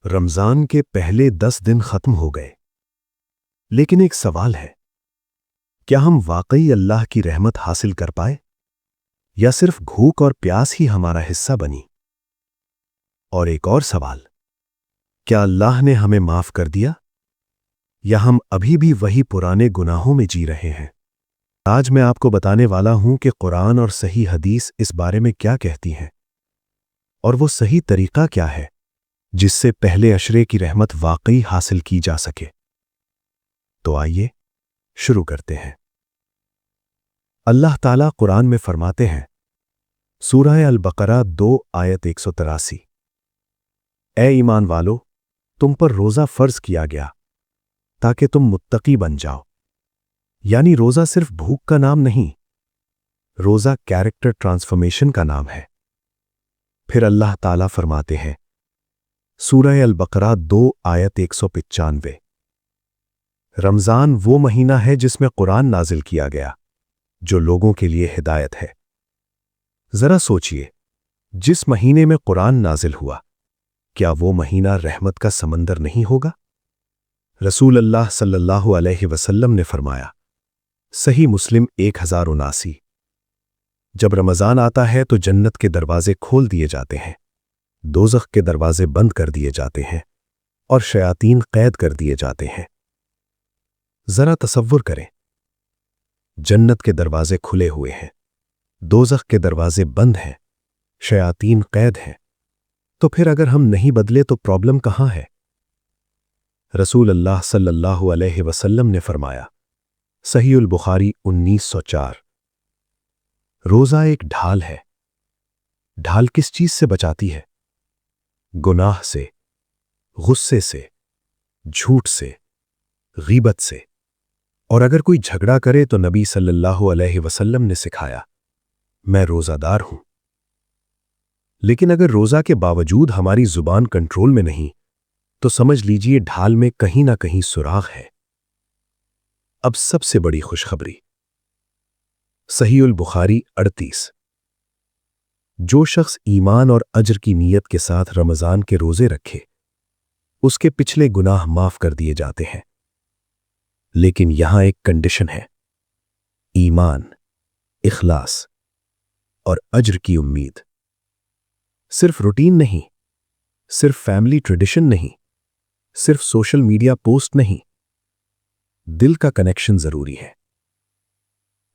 رمضان کے پہلے 10 دن ختم ہو گئے، لیکن ایک سوال ہے، کیا ہم واقعی اللہ کی رحمت حاصل کر پائے یا صرف بھوک اور پیاس ہی ہمارا حصہ بنی؟ اور ایک اور سوال، کیا اللہ نے ہمیں معاف کر دیا یا ہم ابھی بھی وہی پرانے گناہوں میں جی رہے ہیں؟ آج میں آپ کو بتانے والا ہوں کہ قرآن اور صحیح حدیث اس بارے میں کیا کہتی ہیں اور وہ صحیح طریقہ کیا ہے جس سے پہلے عشرے کی رحمت واقعی حاصل کی جا سکے۔ تو آئیے شروع کرتے ہیں۔ اللہ تعالیٰ قرآن میں فرماتے ہیں، سورہ البقرہ 2 آیت 183، اے ایمان والو، تم پر روزہ فرض کیا گیا تاکہ تم متقی بن جاؤ۔ یعنی روزہ صرف بھوک کا نام نہیں، روزہ کیریکٹر ٹرانسفارمیشن کا نام ہے۔ پھر اللہ تعالیٰ فرماتے ہیں، سورہ البقرہ 2 آیت 195، رمضان وہ مہینہ ہے جس میں قرآن نازل کیا گیا جو لوگوں کے لیے ہدایت ہے۔ ذرا سوچئے، جس مہینے میں قرآن نازل ہوا، کیا وہ مہینہ رحمت کا سمندر نہیں ہوگا؟ رسول اللہ صلی اللہ علیہ وسلم نے فرمایا، صحیح مسلم 1079، جب رمضان آتا ہے تو جنت کے دروازے کھول دیے جاتے ہیں، دوزخ کے دروازے بند کر دیے جاتے ہیں اور شیاطین قید کر دیے جاتے ہیں۔ ذرا تصور کریں، جنت کے دروازے کھلے ہوئے ہیں، دوزخ کے دروازے بند ہیں، شیاطین قید ہیں، تو پھر اگر ہم نہیں بدلے تو پرابلم کہاں ہے؟ رسول اللہ صلی اللہ علیہ وسلم نے فرمایا، صحیح البخاری 1904، روزہ ایک ڈھال ہے۔ ڈھال کس چیز سے بچاتی ہے؟ گناہ سے، غصے سے، جھوٹ سے، غیبت سے۔ اور اگر کوئی جھگڑا کرے تو نبی صلی اللہ علیہ وسلم نے سکھایا، میں روزہ دار ہوں۔ لیکن اگر روزہ کے باوجود ہماری زبان کنٹرول میں نہیں تو سمجھ لیجئے ڈھال میں کہیں نہ کہیں سوراخ ہے۔ اب سب سے بڑی خوشخبری، صحیح البخاری 38، جو شخص ایمان اور اجر کی نیت کے ساتھ رمضان کے روزے رکھے، اس کے پچھلے گناہ معاف کر دیے جاتے ہیں۔ لیکن یہاں ایک کنڈیشن ہے، ایمان، اخلاص اور اجر کی امید۔ صرف روٹین نہیں، صرف فیملی ٹریڈیشن نہیں، صرف سوشل میڈیا پوسٹ نہیں، دل کا کنیکشن ضروری ہے۔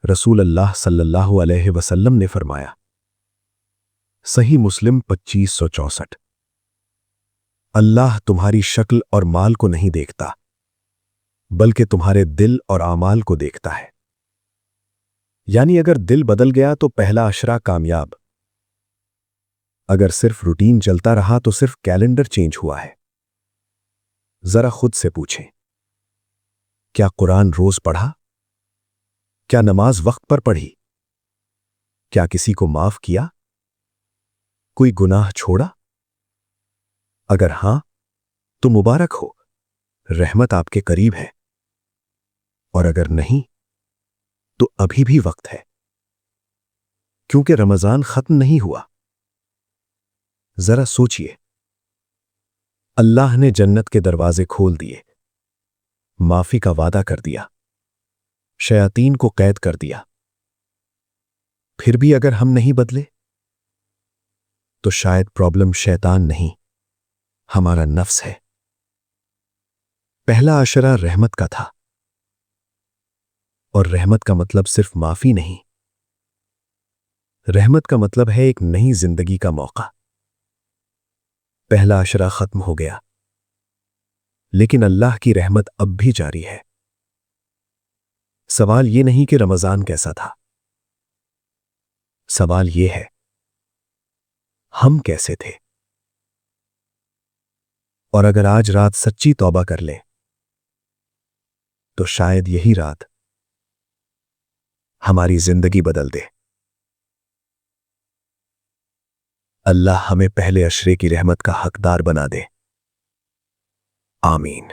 رسول اللہ صلی اللہ علیہ وسلم نے فرمایا، صحیح مسلم 2564، اللہ تمہاری شکل اور مال کو نہیں دیکھتا بلکہ تمہارے دل اور اعمال کو دیکھتا ہے۔ یعنی اگر دل بدل گیا تو پہلا عشرہ کامیاب، اگر صرف روٹین چلتا رہا تو صرف کیلنڈر چینج ہوا ہے۔ ذرا خود سے پوچھیں، کیا قرآن روز پڑھا؟ کیا نماز وقت پر پڑھی؟ کیا کسی کو معاف کیا؟ کوئی گناہ چھوڑا؟ اگر ہاں تو مبارک ہو، رحمت آپ کے قریب ہے، اور اگر نہیں تو ابھی بھی وقت ہے، کیونکہ رمضان ختم نہیں ہوا۔ ذرا سوچئے، اللہ نے جنت کے دروازے کھول دیے، معافی کا وعدہ کر دیا، شیاطین کو قید کر دیا، پھر بھی اگر ہم نہیں بدلے تو شاید پرابلم شیطان نہیں، ہمارا نفس ہے۔ پہلا عشرہ رحمت کا تھا، اور رحمت کا مطلب صرف معافی نہیں، رحمت کا مطلب ہے ایک نئی زندگی کا موقع۔ پہلا عشرہ ختم ہو گیا، لیکن اللہ کی رحمت اب بھی جاری ہے۔ سوال یہ نہیں کہ رمضان کیسا تھا، سوال یہ ہے، ہم کیسے تھے؟ اور اگر آج رات سچی توبہ کر لیں تو شاید یہی رات ہماری زندگی بدل دے۔ اللہ ہمیں پہلے عشرے کی رحمت کا حقدار بنا دے، آمین۔